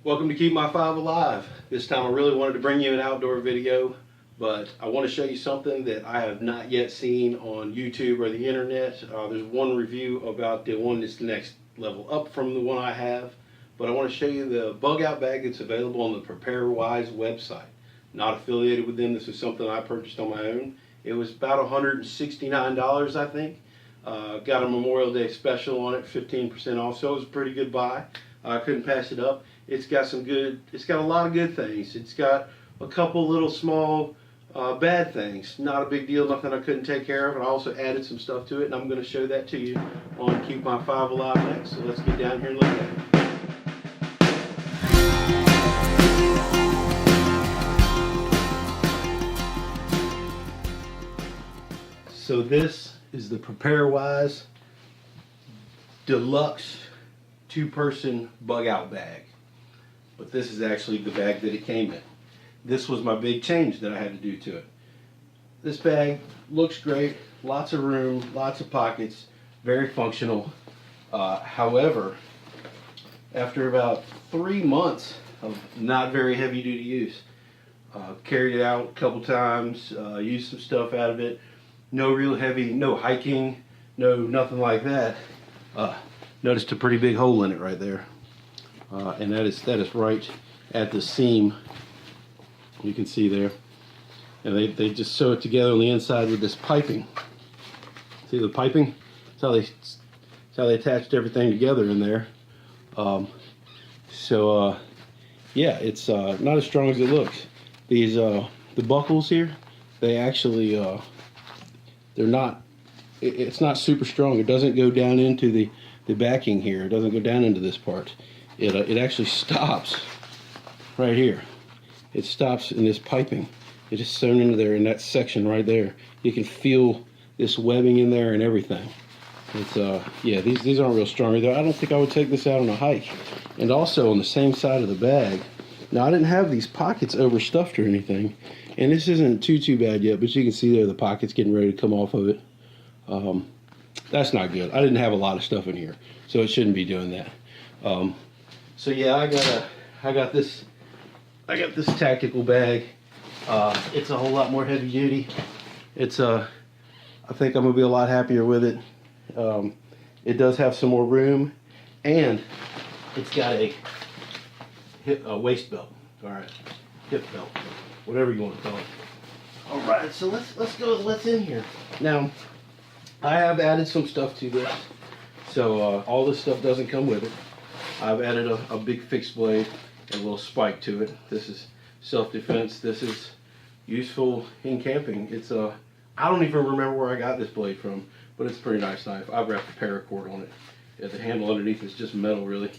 Welcome to Keep My Five Alive. This time I really wanted to bring you an outdoor video, but I want to show you something that I have not yet seen on YouTube or the internet. There's one review about the one that's the next level up from the one I have, but I want to show you the bug out bag that's available on the PrepareWise website. Not affiliated with them. This is something I purchased on my own. It was about $169, I think. Got a Memorial Day special on it, 15% off, so it was a pretty good buy. I couldn't pass it up. It's got a lot of good things. It's got a couple little small bad things. Not a big deal, nothing I couldn't take care of. And I also added some stuff to it, and I'm going to show that to you on Keep My Five Alive next. So let's get down here and look at it. So this is the PrepareWise Deluxe 2-person bug out bag. But this is actually the bag that it came in. This was my big change that I had to do to it. This bag looks great, lots of room, lots of pockets, very functional. However, after about 3 months of not very heavy duty use, carried it out a couple times, used some stuff out of it, no real heavy, no hiking, nothing like that. Noticed a pretty big hole in it right there. And that is right at the seam. You can see there. And they just sew it together on the inside with this piping. See the piping? That's how they attached everything together in there. Yeah, it's not as strong as it looks. These the buckles here, they actually they're not. It's not super strong. It doesn't go down into the backing here. It doesn't go down into this part. It actually stops right here. It stops in this piping. It is sewn into there in that section right there. You can feel this webbing in there and everything. It's yeah, these aren't real strong either. I don't think I would take this out on a hike. And also on the same side of the bag. Now I didn't have these pockets overstuffed or anything, and this isn't too bad yet. But you can see there the pockets getting ready to come off of it. That's not good. I didn't have a lot of stuff in here, so it shouldn't be doing that. So yeah, I got this tactical bag. It's a whole lot more heavy duty. I think I'm gonna be a lot happier with it. It does have some more room, and it's got a waist belt. All right, hip belt, whatever you want to call it. All right, so let's go with what's in here now. I have added some stuff to this, so all this stuff doesn't come with it. I've added a big fixed blade and a little spike to it. This is self-defense. This is useful in camping. It's I don't even remember where I got this blade from, but it's a pretty nice knife. I've wrapped a paracord on it. Yeah, the handle underneath is just metal, really.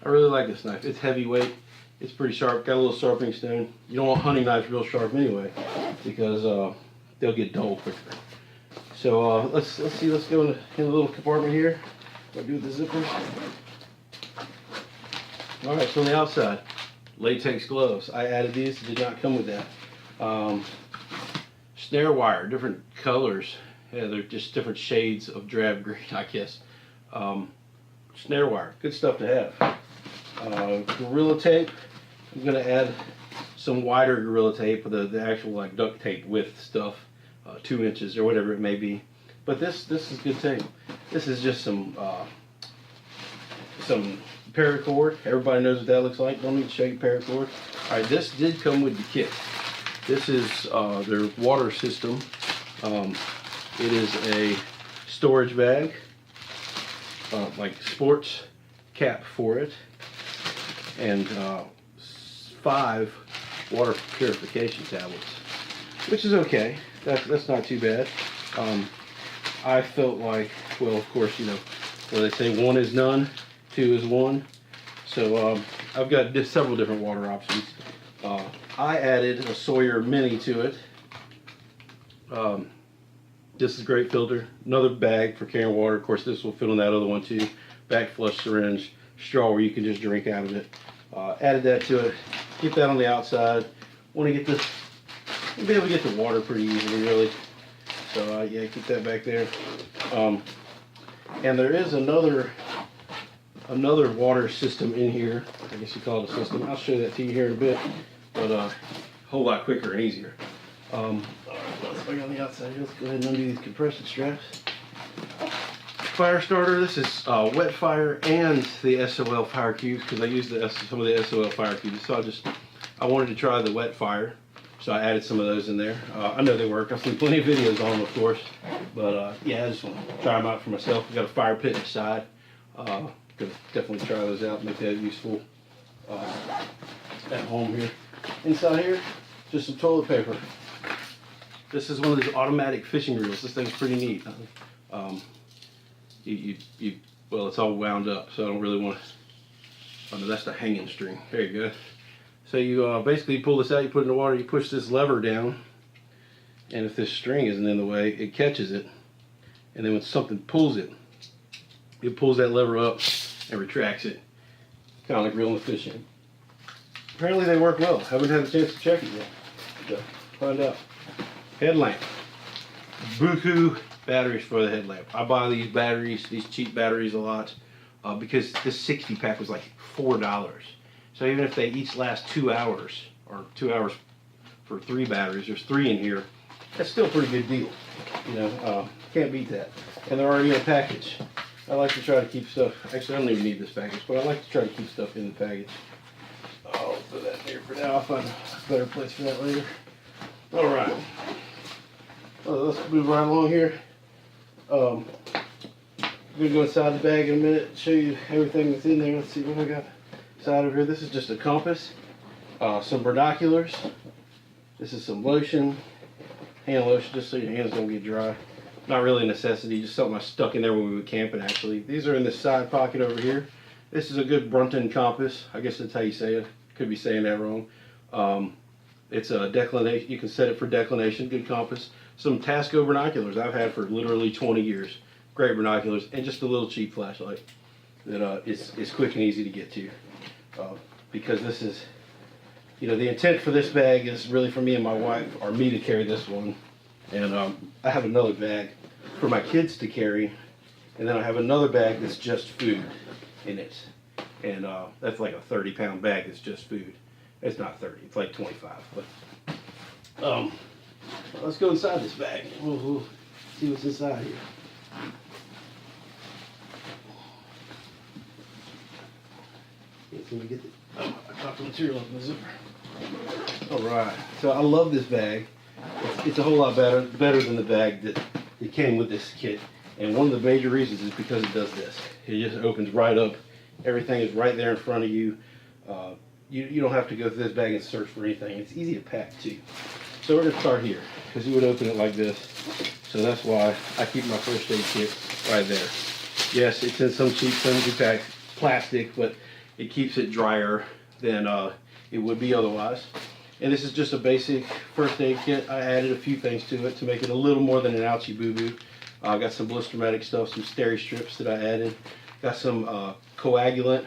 I really like this knife. It's heavyweight. It's pretty sharp. Got a little sharpening stone. You don't want hunting knives real sharp anyway, because they'll get dull quicker. So let's see. Let's go in the little compartment here. What do with the zippers? All right. So on the outside, latex gloves. I added these. Did not come with that. Snare wire, different colors. Yeah, they're just different shades of drab green, I guess. Snare wire, good stuff to have. Gorilla tape. I'm gonna add some wider Gorilla tape, the actual like duct tape width stuff. 2 inches or whatever it may be, but this is good tape. This is just some paracord. Everybody knows what that looks like. Don't need to show you paracord. All right, this did come with the kit. This is their water system. It is a storage bag, like sports cap for it, and 5 water purification tablets, which is okay. That's not too bad. I felt like, well, of course, you know, where they say 1 is none, 2 is 1. So I've got several different water options. I added a Sawyer Mini to it. This is a great filter. Another bag for carrying water. Of course, this will fit on that other one too. Back flush syringe, straw where you can just drink out of it. Added that to it. Keep that on the outside. Want to get this. You'll be able to get the water pretty easily, really. So yeah, keep that back there. And there is another another water system in here. I guess you call it a system. I'll show that to you here in a bit, but a whole lot quicker and easier. Let's bring on the outside here. Let's go ahead and undo these compression straps. Fire starter. This is wet fire and the SOL fire cubes, because I used some of the SOL fire cubes. So I wanted to try the wet fire, so I added some of those in there. I know they work. I've seen plenty of videos on them, of course, but yeah, I just want to try them out for myself. We got a fire pit inside. Gonna definitely try those out, make that useful at home here. Inside here, just some toilet paper. This is one of those automatic fishing reels. This thing's pretty neat. Well, it's all wound up, so I don't really want to. Oh no, that's the hanging string. There you go. So you basically pull this out, you put it in the water, you push this lever down, and if this string isn't in the way, it catches it. And then when something pulls it, it pulls that lever up and retracts it. Kind of like reeling the fish in. Apparently they work well. Haven't had a chance to check it yet. So, find out. Headlamp. Buku batteries for the headlamp. I buy these batteries, these cheap batteries a lot, because this 60 pack was like $4. So even if they each last 2 hours, or 2 hours for 3 batteries, there's 3 in here, that's still a pretty good deal. You know, can't beat that. And they're already in a package. I like to try to keep stuff, actually I don't even need this package, but I like to try to keep stuff in the package. I'll put that here for now. I'll find a better place for that later. Alright. Let's move right along here. I'm going to go inside the bag in a minute and show you everything that's in there. Let's see what I got inside of here. This is just a compass, some binoculars. This is some lotion, hand lotion, just so your hands don't get dry. Not really a necessity, just something I stuck in there when we were camping actually. These are in this side pocket over here. This is a good Brunton compass. I guess that's how you say it. Could be saying that wrong. It's a declination. You can set it for declination. Good compass. Some Tasco binoculars I've had for literally 20 years. Great binoculars, and just a little cheap flashlight that is quick and easy to get to. Because this is, you know, the intent for this bag is really for me and my wife, or me to carry this one. And I have another bag for my kids to carry, and then I have another bag that's just food in it. And that's like a 30-pound bag that's just food. It's not 30, it's like 25. But let's go inside this bag. We'll see what's inside here. Let me get I got the material up in the zipper. Alright, so I love this bag. It's a whole lot better than the bag that it came with this kit. And one of the major reasons is because it does this. It just opens right up. Everything is right there in front of you. You don't have to go through this bag and search for anything. It's easy to pack too. So we're going to start here, because you would open it like this. So that's why I keep my first aid kit right there. Yes, it's in some cheap flimsy pack plastic, but it keeps it drier than it would be otherwise. And this is just a basic first aid kit. I added a few things to it to make it a little more than an ouchie boo-boo. I got some Blistermatic stuff, some steri strips that I added. Got some coagulant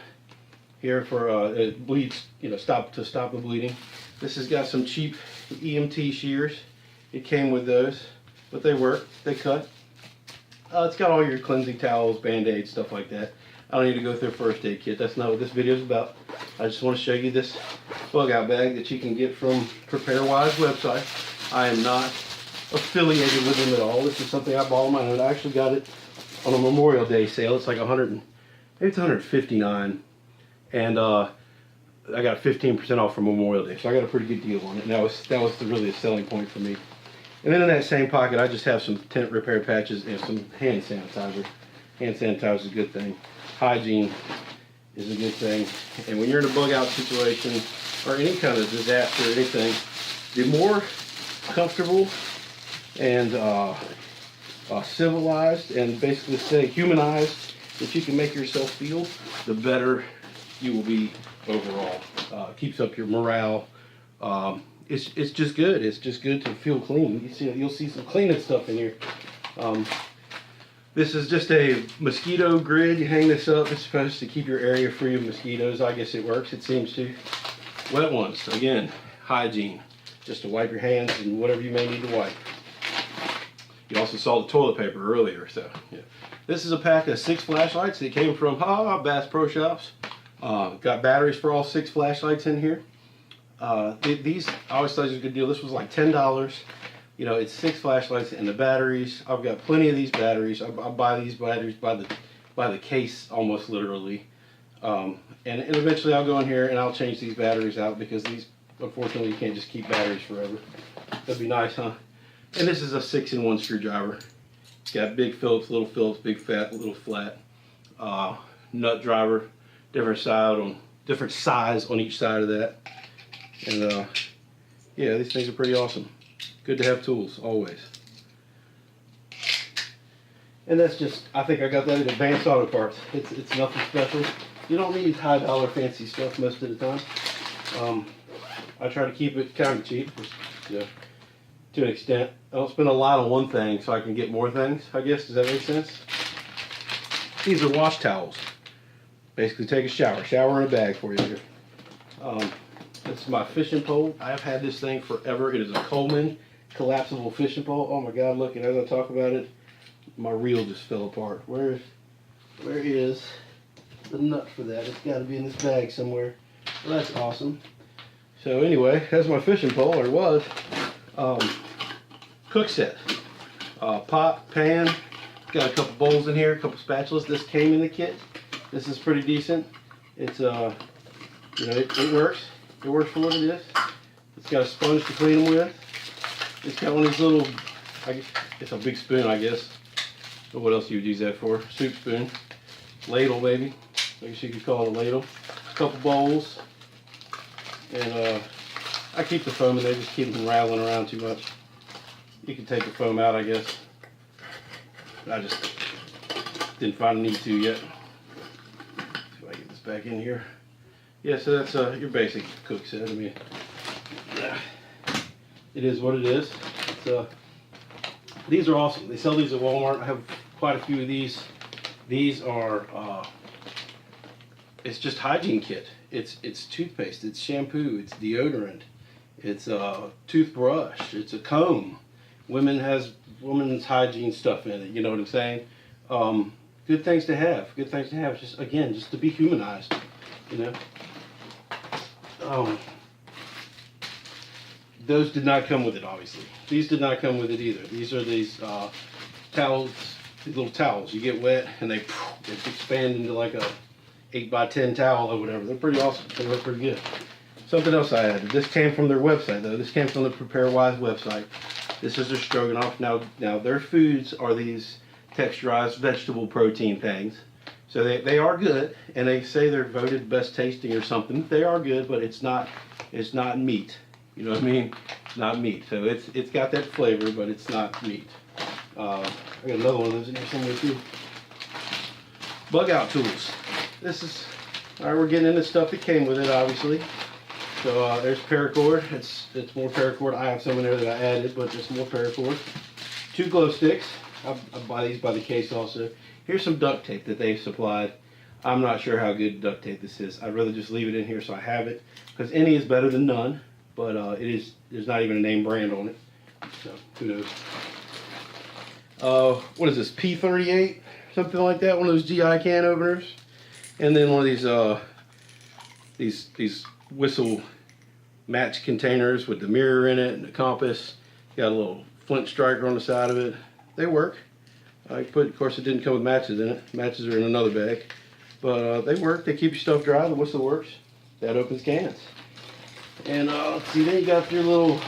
here for it bleeds, you know, stop the bleeding. This has got some cheap EMT shears. It came with those, but they work. They cut. It's got all your cleansing towels, band-aids, stuff like that. I don't need to go through a first aid kit. That's not what this video is about. I just want to show you this bug out bag that you can get from PrepareWise website. I am not affiliated with them at all. This is something I bought on my own. I actually got it on a Memorial Day sale. It's like maybe it's $159, and I got 15% off for Memorial Day, so I got a pretty good deal on it. And that was really a selling point for me. And then in that same pocket, I just have some tent repair patches and some hand sanitizer. Hand sanitizer is a good thing. Hygiene is a good thing. And when you're in a bug out situation or any kind of disaster or anything, the more comfortable and civilized and basically say humanized that you can make yourself feel, the better you will be overall. Keeps up your morale. It's just good. It's just good to feel clean. You'll see some cleaning stuff in here. This is just a mosquito grid. You hang this up. It's supposed to keep your area free of mosquitoes. I guess it works. It seems to. Wet ones. Again, hygiene. Just to wipe your hands and whatever you may need to wipe. You also saw the toilet paper earlier, so yeah. This is a pack of 6 flashlights. It came from Bass Pro Shops. Got batteries for all 6 flashlights in here. These, I always thought it was a good deal. This was like $10. You know, it's 6 flashlights and the batteries. I've got plenty of these batteries. I buy these batteries by the case, almost literally. And eventually I'll go in here and I'll change these batteries out, because these, unfortunately, you can't just keep batteries forever. That'd be nice, huh? And this is a 6-in-1 screwdriver. It's got big Phillips, little Phillips, big fat, little flat. Nut driver, different size on each side of that. And yeah, these things are pretty awesome. Good to have tools, always. And that's just, I think I got that at Advanced Auto Parts. It's nothing special. You don't need high dollar fancy stuff most of the time. I try to keep it kind of cheap, you know, to an extent. I don't spend a lot on one thing so I can get more things, I guess. Does that make sense? These are wash towels. Basically take a shower in a bag for you here. This is my fishing pole. I've had this thing forever. It is a Coleman collapsible fishing pole. Oh my God, look, and as I talk about it, my reel just fell apart. Where is the nut for that? It's got to be in this bag somewhere. Well, that's awesome. So anyway, that's my fishing pole, or was. Cook set. Pot, pan, got a couple bowls in here, a couple spatulas. This came in the kit. This is pretty decent. It's you know, it works. It works for what it is. It's got a sponge to clean them with. It's got one of these little, it's a big spoon, I guess. But what else you would use that for? Soup spoon. Ladle, maybe. I guess you could call it a ladle. A couple bowls. And I keep the foam in there, just keep them rattling around too much. You can take the foam out, I guess. I just didn't find a need to yet. See if I get this back in here. Yeah, so that's your basic cook set. I mean, it is what it is. These are awesome. They sell these at Walmart. I have quite a few of these. These are, it's just hygiene kit. It's toothpaste, it's shampoo, it's deodorant, it's a toothbrush, it's a comb. Women's hygiene stuff in it, you know what I'm saying? Good things to have. Good things to have. Just, again, just to be humanized, you know? Those did not come with it, obviously. These did not come with it either. These are these towels, these little towels. You get wet and they expand into like a 8x10 towel or whatever. They're pretty awesome. They work pretty good. Something else I added. This came from their website though. This came from the Prepare Wise website. This is their stroganoff. Now their foods are these texturized vegetable protein things. So they are good, and they say they're voted best tasting or something. They are good, but it's not meat. You know what I mean? It's not meat. So it's got that flavor, but it's not meat. I got another one of those in here somewhere too. Bug out tools. This is, all right, we're getting into stuff that came with it, obviously. So there's paracord. It's more paracord. I have some in there that I added, but just more paracord. 2 glow sticks. I buy these by the case also. Here's some duct tape that they supplied. I'm not sure how good duct tape this is. I'd rather just leave it in here so I have it, because any is better than none. But there's not even a name brand on it. So who knows? What is this? P38, something like that. One of those GI can openers, and then one of these whistle match containers with the mirror in it and the compass. Got a little flint striker on the side of it. They work. Of course, it didn't come with matches in it. Matches are in another bag, but they work. They keep your stuff dry. The whistle works. That opens cans. And let's see, then you got your little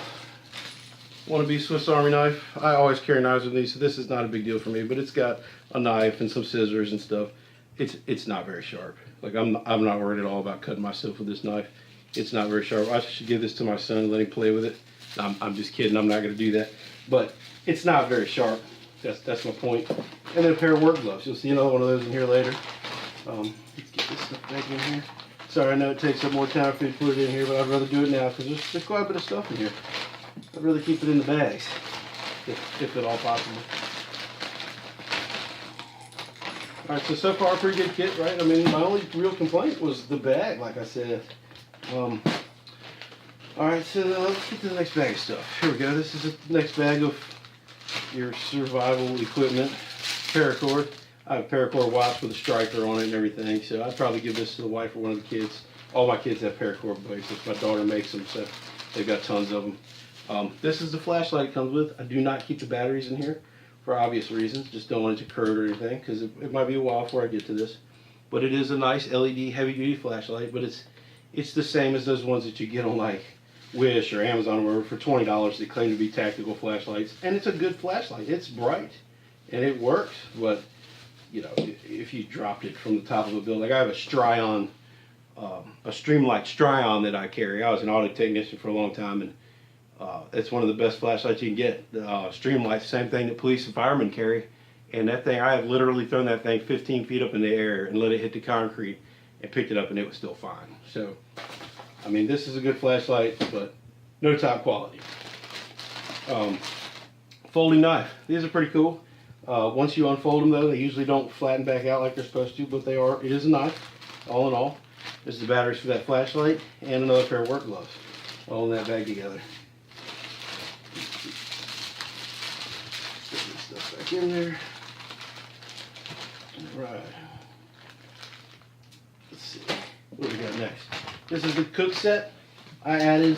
wannabe Swiss Army knife. I always carry knives with me, so this is not a big deal for me. But it's got a knife and some scissors and stuff. It's not very sharp. Like I'm not worried at all about cutting myself with this knife. It's not very sharp. I should give this to my son and let him play with it. I'm just kidding. I'm not going to do that. But it's not very sharp. That's my point. And then a pair of work gloves. You'll see another one of those in here later. Let's get this stuff back in here. Sorry, I know it takes up more time for you to put it in here, but I'd rather do it now because there's quite a bit of stuff in here. I'd rather keep it in the bags, if at all possible. All right, so far a pretty good kit, right? I mean, my only real complaint was the bag, like I said. All right, so let's get to the next bag of stuff. Here we go. This is the next bag of your survival equipment. Paracord. I have a paracord watch with a striker on it and everything, so I'd probably give this to the wife or one of the kids. All my kids have paracord bracelets. My daughter makes them, so they've got tons of them. This is the flashlight it comes with. I do not keep the batteries in here for obvious reasons. Just don't want it to corrode or anything, because it might be a while before I get to this. But it is a nice LED heavy-duty flashlight, but it's the same as those ones that you get on like Wish or Amazon or whatever for $20. They claim to be tactical flashlights, and it's a good flashlight. It's bright and it works, but you know, if you dropped it from the top of a building, like I have a Stryon, a Streamlight Stryon that I carry. I was an auto technician for a long time, and it's one of the best flashlights you can get. Streamlight, same thing that police and firemen carry. And that thing, I have literally thrown that thing 15 feet up in the air and let it hit the concrete and picked it up, and it was still fine. So, I mean, this is a good flashlight, but no top quality. Folding knife. These are pretty cool. Once you unfold them, though, they usually don't flatten back out like they're supposed to, but they are. It is a knife, all in all. This is the batteries for that flashlight and another pair of work gloves, all in that bag together. Put this stuff back in there. All right. Let's see. What do we got next? This is the cook set. I added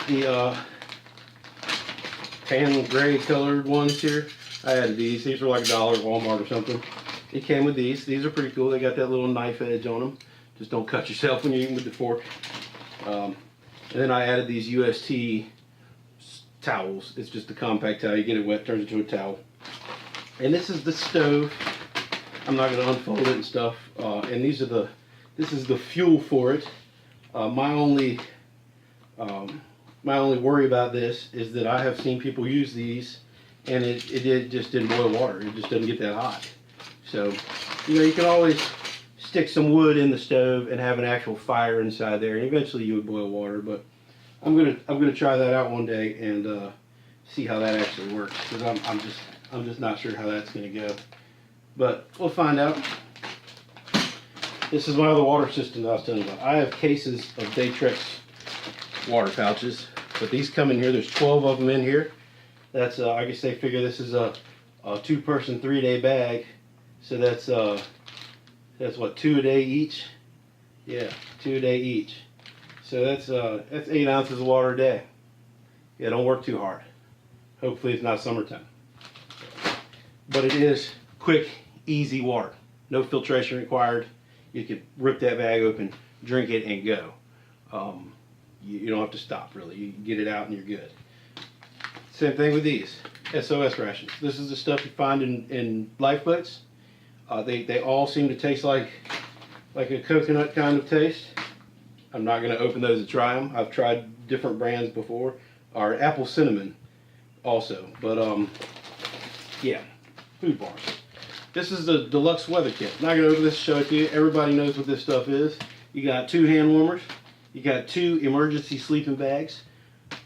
the tan gray colored ones here. I added these. These were like $1 at Walmart or something. It came with these. These are pretty cool. They got that little knife edge on them. Just don't cut yourself when you're eating with the fork. And then I added these UST towels. It's just a compact towel. You get it wet, turns into a towel. And this is the stove. I'm not going to unfold it and stuff. And this is the fuel for it. My only worry about this is that I have seen people use these, and it just didn't boil water. It just doesn't get that hot. So, you know, you can always stick some wood in the stove and have an actual fire inside there, and eventually you would boil water. But I'm gonna try that out one day and see how that actually works, because I'm just not sure how that's gonna go. But we'll find out. This is my other water system that I was telling you about. I have cases of Daytrex water pouches, but these come in here. There's 12 of them in here. That's I guess they figure this is a 2-person 3-day bag. So that's what, 2 a day each? Yeah, 2 a day each. So that's 8 ounces of water a day. Yeah, don't work too hard. Hopefully it's not summertime. But it is quick, easy water. No filtration required. You can rip that bag open, drink it, and go. You don't have to stop, really. You can get it out and you're good. Same thing with these SOS rations. This is the stuff you find in lifeboats. They all seem to taste like a coconut kind of taste. I'm not going to open those and try them. I've tried different brands before. Or apple cinnamon also. But yeah, food bars. This is the deluxe weather kit. I'm not going to open this and show it to you. Everybody knows what this stuff is. You got 2 hand warmers. You got 2 emergency sleeping bags,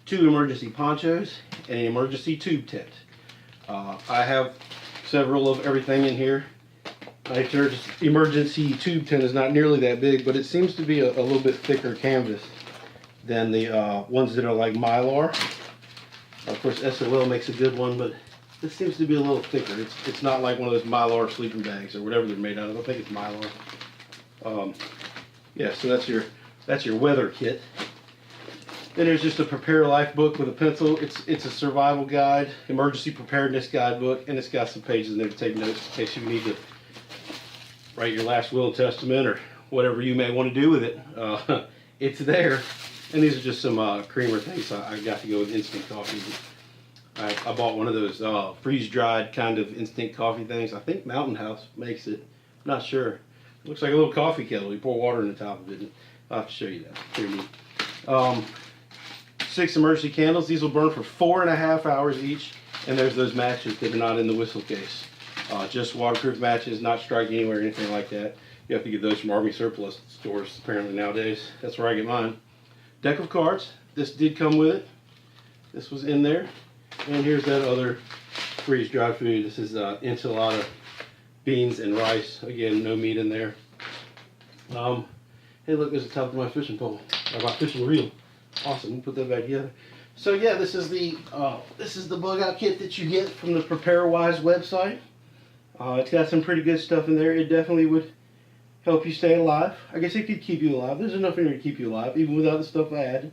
2 emergency ponchos, and an emergency tube tent. I have several of everything in here. My emergency tube tent is not nearly that big, but it seems to be a little bit thicker canvas than the ones that are like Mylar. Of course, SOL makes a good one, but this seems to be a little thicker. It's not like one of those Mylar sleeping bags or whatever they're made out of. I think it's Mylar. Yeah, so that's your weather kit. Then there's just a Prepare Life book with a pencil. It's a survival guide, emergency preparedness guidebook, and it's got some pages in there to take notes in case you need to write your last will and testament or whatever you may want to do with it. It's there. And these are just some creamer things. I got to go with instant coffee. I bought one of those freeze-dried kind of instant coffee things. I think Mountain House makes it. I'm not sure. It looks like a little coffee kettle. You pour water in the top of it. I'll have to show you that. Pretty neat. 6 emergency candles. These will burn for 4.5 hours each. And there's those matches that are not in the whistle case. Just waterproof matches, not strike anywhere or anything like that. You have to get those from Army surplus stores apparently nowadays. That's where I get mine. Deck of cards. This did come with it. This was in there. And here's that other freeze-dried food. This is enchilada beans and rice. Again, no meat in there. Hey, look, there's the top of my fishing pole, or my fishing reel. Awesome. We'll put that back together. So yeah, this is the bug out kit that you get from the PrepareWise website. It's got some pretty good stuff in there. It definitely would help you stay alive. I guess it could keep you alive. There's enough in there to keep you alive, even without the stuff I added.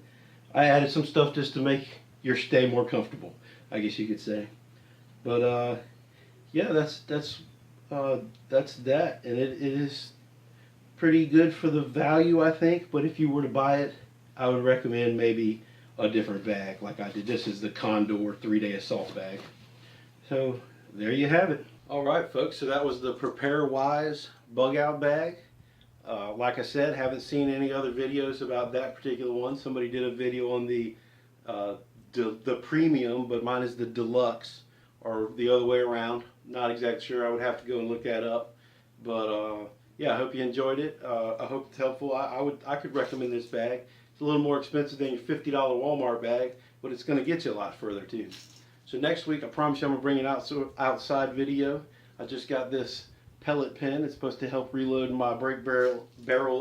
I added some stuff just to make your stay more comfortable, I guess you could say. But yeah, that's that, and it is pretty good for the value, I think. But if you were to buy it, I would recommend maybe a different bag, like I did. This is the Condor 3-day assault bag. So there you have it. All right, folks. So that was the Prepare Wise bug out bag. Like I said, haven't seen any other videos about that particular one. Somebody did a video on the premium, but mine is the deluxe, or the other way around. Not exactly sure. I would have to go and look that up. But yeah, I hope you enjoyed it. I hope it's helpful. I could recommend this bag. It's a little more expensive than your $50 Walmart bag, but it's going to get you a lot further too. So next week, I promise you I'm going to bring an outside video. I just got this pellet pen. It's supposed to help reload my break barrel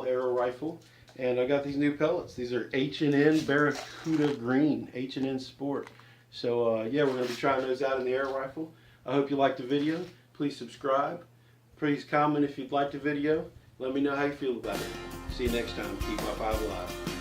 arrow rifle. And I got these new pellets. These are H&N Barracuda Green, H&N Sport. So yeah, we're going to be trying those out in the air rifle. I hope you liked the video. Please subscribe. Please comment if you'd like the video. Let me know how you feel about it. See you next time. Keep my 5 alive.